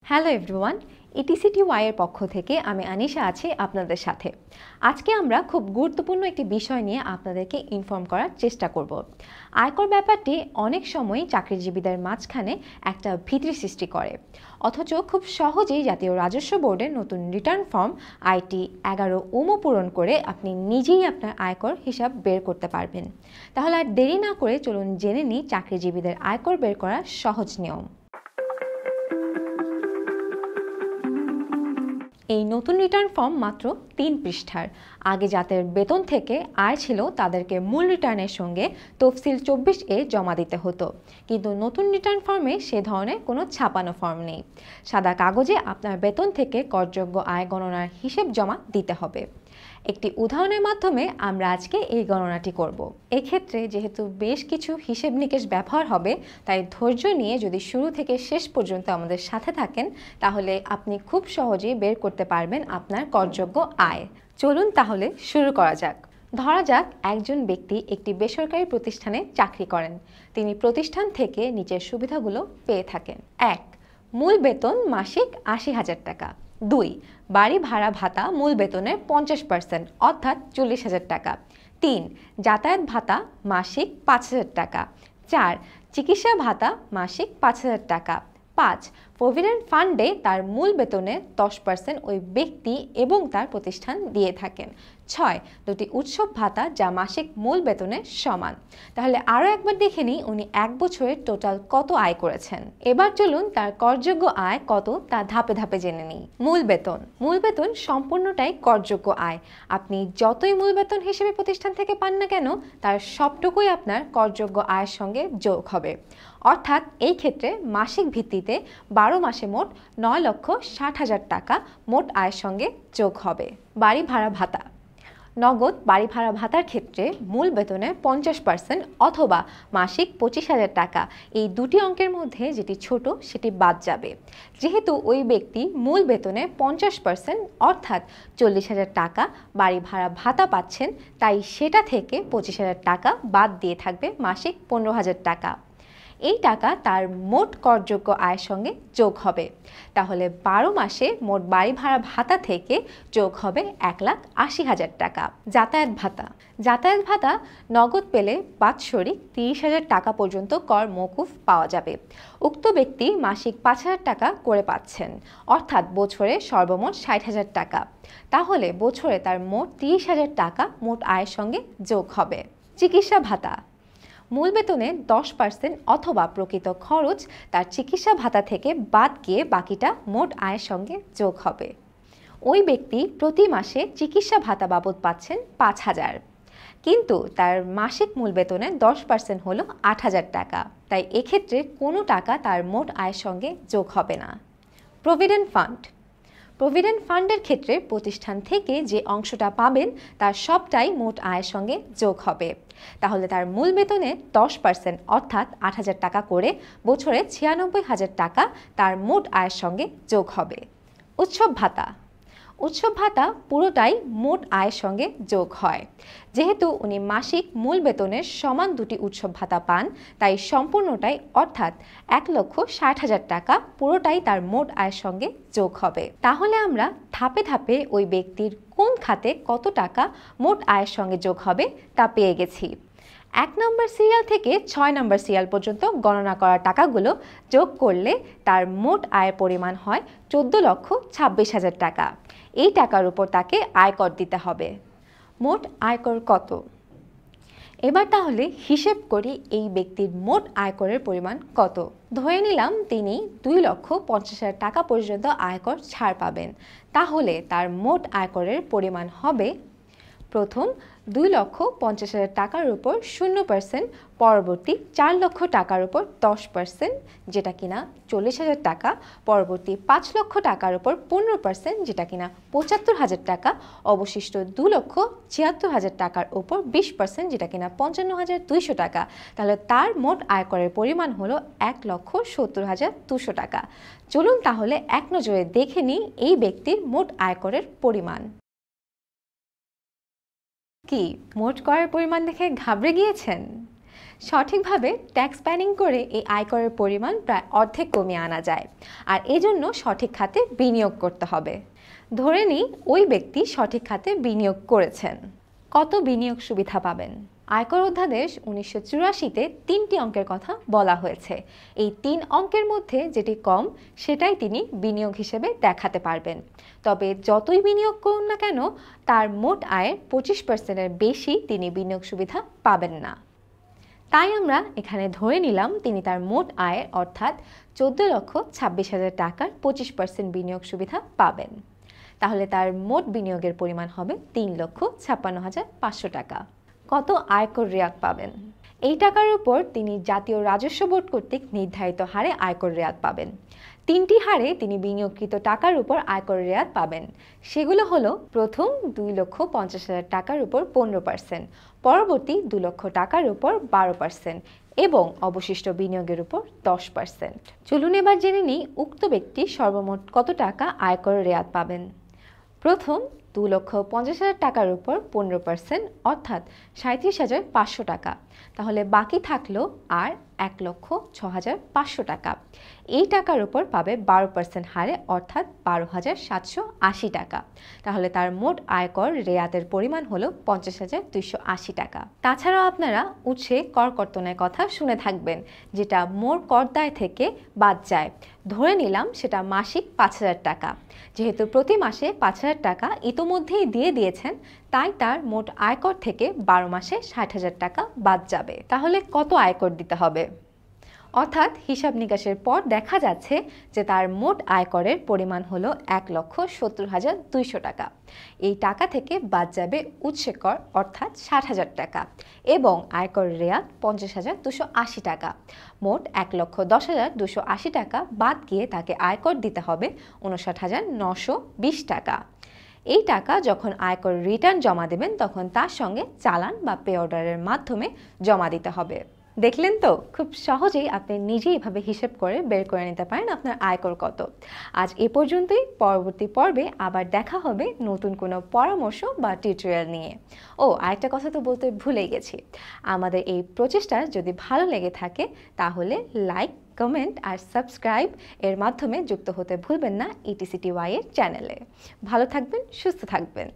Hello everyone, ইটিসিটিওয়াই এর পক্ষ থেকে আমি আনিশা আছি আপনাদের সাথে। আজকে আমরা খুব গুরুত্বপূর্ণ একটি বিষয় নিয়ে আপনাদেরকে ইনফর্ম করার চেষ্টা করব। আয়কর ব্যাপারটি অনেক সময় চাকরিজীবীদের মাঝখানে একটা ভীতির সৃষ্টি করে, অথচ খুব সহজেই জাতীয় রাজস্ব বোর্ডের নতুন রিটার্ন ফর্ম আইটি 11 পূরণ করে আপনি নিজেই আপনার আয়কর হিসাব বের করতে পারবেন। তাহলে আর দেরি না করে চলুন জেনে নিই চাকরিজীবীদের আয়কর বের করার সহজ নিয়ম। এই নতুন রিটার্ন ফর্ম মাত্র 3 পৃষ্ঠার। আগে যাদের বেতন থেকে আয় ছিল তাদেরকে মূল রিটার্নের সঙ্গে তফসিল 24A জমা দিতে হতো, কিন্তু নতুন রিটার্ন ফর্মে সে ধরনের কোনো ছাপানো ফর্ম নেই। সাদা কাগজে আপনার বেতন থেকে করযোগ্য আয় গণনার হিসেব জমা দিতে হবে। একটি উদাহরণের মাধ্যমে আমরা আজকে এই গণনাটি করব। এক্ষেত্রে যেহেতু বেশ কিছু হিসেব নিকেশ ব্যবহার হবে, তাই ধৈর্য নিয়ে যদি শুরু থেকে শেষ পর্যন্ত আমাদের সাথে থাকেন তাহলে আপনি খুব সহজেই বের করতে পারবেন আপনার করযোগ্য আয়। চলুন তাহলে শুরু করা যাক। ধরা যাক একজন ব্যক্তি একটি বেসরকারি প্রতিষ্ঠানে চাকরি করেন। তিনি প্রতিষ্ঠান থেকে নিচের সুবিধাগুলো পেয়ে থাকেন। 1. মূল বেতন মাসিক 80,000 টাকা। 2. বাড়ি ভাড়া ভাতা মূল বেতনের 50% অর্থাৎ 40,000 টাকা। 3. যাতায়াত ভাতা মাসিক 5,000 টাকা। 4. চিকিৎসা ভাতা মাসিক 5,000 টাকা। 5. প্রভিডেন্ট ফান্ডে তার মূল বেতনের 10% ওই ব্যক্তি এবং তার প্রতিষ্ঠান দিয়ে থাকেন। 6. দুটি উৎসব ভাতা যা মাসিক মূল বেতনের সমান। তাহলে আরও একবার দেখে নিই উনি এক বছরে টোটাল কত আয় করেছেন। এবার চলুন তার করযোগ্য আয় কত তা ধাপে ধাপে জেনে নিই। মূল বেতন। মূল বেতন সম্পূর্ণটাই করযোগ্য আয়। আপনি যতই মূল বেতন হিসেবে প্রতিষ্ঠান থেকে পান না কেন, তার সবটুকুই আপনার করযোগ্য আয়ের সঙ্গে যোগ হবে। অর্থাৎ এই ক্ষেত্রে মাসিক ভিত্তিতে 12 মাসে মোট 9,60,000 টাকা মোট আয়ের সঙ্গে যোগ হবে। বাড়ি ভাড়া ভাতা। নগদ বাড়ি ভাড়া ভাতার ক্ষেত্রে মূল বেতনের 50% অথবা মাসিক 25,000 টাকা, এই দুটি অঙ্কের মধ্যে যেটি ছোট সেটি বাদ যাবে। যেহেতু ওই ব্যক্তি মূল বেতনের 50% অর্থাৎ 40,000 টাকা বাড়ি ভাড়া ভাতা পাচ্ছেন, তাই সেটা থেকে 25,000 টাকা বাদ দিয়ে থাকবে মাসিক 15,000 টাকা। এই টাকা তার মোট করযোগ্য আয়ের সঙ্গে যোগ হবে। তাহলে 12 মাসে মোট বাড়ি ভাড়া ভাতা থেকে যোগ হবে 1,80,000 টাকা। যাতায়াত ভাতা। যাতায়াত ভাতা নগদ পেলে বাৎসরিক 30,000 টাকা পর্যন্ত কর মওকুফ পাওয়া যাবে। উক্ত ব্যক্তি মাসিক 5,000 টাকা করে পাচ্ছেন, অর্থাৎ বছরে সর্বমোট 60,000 টাকা। তাহলে বছরে তার মোট 30,000 টাকা মোট আয়ের সঙ্গে যোগ হবে। চিকিৎসা ভাতা। মূল বেতনের 10% অথবা প্রকৃত খরচ তার চিকিৎসা ভাতা থেকে বাদ গিয়ে বাকিটা মোট আয়ের সঙ্গে যোগ হবে। ওই ব্যক্তি প্রতি মাসে চিকিৎসা ভাতা বাবদ পাচ্ছেন 5,000, কিন্তু তার মাসিক মূল বেতনের 10% হলো 8,000 টাকা। তাই এক্ষেত্রে কোনো টাকা তার মোট আয়ের সঙ্গে যোগ হবে না। Provident fund. প্রভিডেন্ট ফান্ডের ক্ষেত্রে প্রতিষ্ঠান থেকে যে অংশটা পাবেন তার সবটাই মোট আয়ের সঙ্গে যোগ হবে। তাহলে তার মূল বেতনের 10% অর্থাৎ 8,000 টাকা করে বছরে 96,000 টাকা তার মোট আয়ের সঙ্গে যোগ হবে। উৎসব ভাতা। উৎসব ভাতা পুরোটাই মোট আয়ের সঙ্গে যোগ হয়। যেহেতু উনি মাসিক মূল বেতনের সমান দুটি উৎসব ভাতা পান, তাই সম্পূর্ণটাই অর্থাৎ 1,60,000 টাকা পুরোটাই তার মোট আয়ের সঙ্গে যোগ হবে। তাহলে আমরা ধাপে ধাপে ওই ব্যক্তির কোন খাতে কত টাকা মোট আয়ের সঙ্গে যোগ হবে তা পেয়ে গেছি। 1 নম্বর সিরিয়াল থেকে 6 নম্বর সিরিয়াল পর্যন্ত গণনা করা টাকাগুলো যোগ করলে তার মোট আয়ের পরিমাণ হয় 14,26,000 টাকা। এই টাকার উপর তাকে আয়কর দিতে হবে। মোট আয়কর কত? এবার তাহলে হিসেব করি এই ব্যক্তির মোট আয়করের পরিমাণ কত। ধরে নিলাম তিনি 2,50,000 টাকা পর্যন্ত আয়কর ছাড় পাবেন। তাহলে তার মোট আয়করের পরিমাণ হবে প্রথম 2,50,000 টাকার উপর 0%, পরবর্তী 4 লক্ষ টাকার উপর 10% যেটা কিনা 40,000 টাকা, পরবর্তী 5 লক্ষ টাকার উপর 15% যেটা কিনা 75,000 টাকা, অবশিষ্ট 2,76,000 টাকার উপর 20% যেটা কিনা 55,200 টাকা। তাহলে তার মোট আয়করের পরিমাণ হলো 1,70,200 টাকা। চলুন তাহলে এক নজরে দেখে নিই এই ব্যক্তির মোট আয়করের পরিমাণ কি। মোট করের পরিমাণ দেখে ঘাবড়ে গিয়েছেন? সঠিকভাবে ট্যাক্স প্ল্যানিং করে এই আয়করের পরিমাণ প্রায় অর্ধেক কমিয়ে আনা যায়। আর এজন্য সঠিক খাতে বিনিয়োগ করতে হবে। ধরে নিই ওই ব্যক্তি সঠিক খাতে বিনিয়োগ করেছেন। কত বিনিয়োগ সুবিধা পাবেন? আয়কর অধ্যাদেশ 1984-তে 3টি অঙ্কের কথা বলা হয়েছে। এই 3 অঙ্কের মধ্যে যেটি কম সেটাই তিনি বিনিয়োগ হিসেবে দেখাতে পারবেন। তবে যতই বিনিয়োগ করুন না কেন তার মোট আয়ের 25%-এর বেশি তিনি বিনিয়োগ সুবিধা পাবেন না। তাই আমরা এখানে ধরে নিলাম তিনি তার মোট আয়ের অর্থাৎ 14,26,000 টাকার 25% বিনিয়োগ সুবিধা পাবেন। তাহলে তার মোট বিনিয়োগের পরিমাণ হবে 3,56,500 টাকা। কত আয়কর রেয়াত পাবেন? এই টাকার উপর তিনি জাতীয় রাজস্ব বোর্ড কর্তৃক নির্ধারিত হারে আয়কর রেয়াত পাবেন। 3টি হারে তিনি বিনিয়োগকৃত টাকার উপর আয়কর রেয়াত পাবেন। সেগুলো হলো প্রথম 2,50,000 টাকার উপর 15%, পরবর্তী 2 লক্ষ টাকার উপর 12% এবং অবশিষ্ট বিনিয়োগের উপর 10%। চলুন এবার জেনে নিই উক্ত ব্যক্তি সর্বমোট কত টাকা আয়কর রেয়াত পাবেন। প্রথম 2,50,000 টাকার উপর 15% অর্থাৎ 37,500 টাকা। তাহলে বাকি থাকলো আর 1,06,500 টাকা। এই টাকার উপর পাবে 12% হারে অর্থাৎ 12,780 টাকা। তাহলে তার মোট আয়কর রেয়াতের পরিমাণ হলো 50,280 টাকা। তাছাড়াও আপনারা উৎসে কর কর্তনের কথা শুনে থাকবেন, যেটা মোট কর দায় থেকে বাদ যায়। ধরে নিলাম সেটা মাসিক 5,000 টাকা। যেহেতু প্রতি মাসে 5,000 টাকা ইতোমধ্যেই দিয়ে দিয়েছেন, তাই তার মোট আয়কর থেকে 12 মাসে 60,000 টাকা বাদ যাবে। তাহলে কত আয়কর দিতে হবে? অর্থাৎ হিসাব নিকাশের পর দেখা যাচ্ছে যে তার মোট আয়করের পরিমাণ হলো 1,70,200 টাকা। এই টাকা থেকে বাদ যাবে উৎসে কর অর্থাৎ 60,000 টাকা এবং আয়কর রেয়াত 50,280 টাকা। মোট 1,10,280 টাকা বাদ গিয়ে তাকে আয়কর দিতে হবে 59,920 টাকা। এই টাকা যখন আয়কর রিটার্ন জমা দেবেন তখন তার সঙ্গে চালান বা পে অর্ডারের মাধ্যমে জমা দিতে হবে। দেখলেন তো, খুব সহজেই আপনি নিজেই এভাবে হিসেব করে বের করে নিতে পারেন আপনার আয়কর কত। আজ এ পর্যন্তই। পরবর্তী পর্বে আবার দেখা হবে নতুন কোনো পরামর্শ বা টিউটোরিয়াল নিয়ে। আরেকটা কথা তো বলতে ভুলেই গেছি, আমাদের এই প্রচেষ্টা যদি ভালো লেগে থাকে তাহলে লাইক, কমেন্ট আর সাবস্ক্রাইব এর মাধ্যমে যুক্ত হতে ভুলবেন না ETCTY এর চ্যানেলে। ভালো থাকবেন, সুস্থ থাকবেন।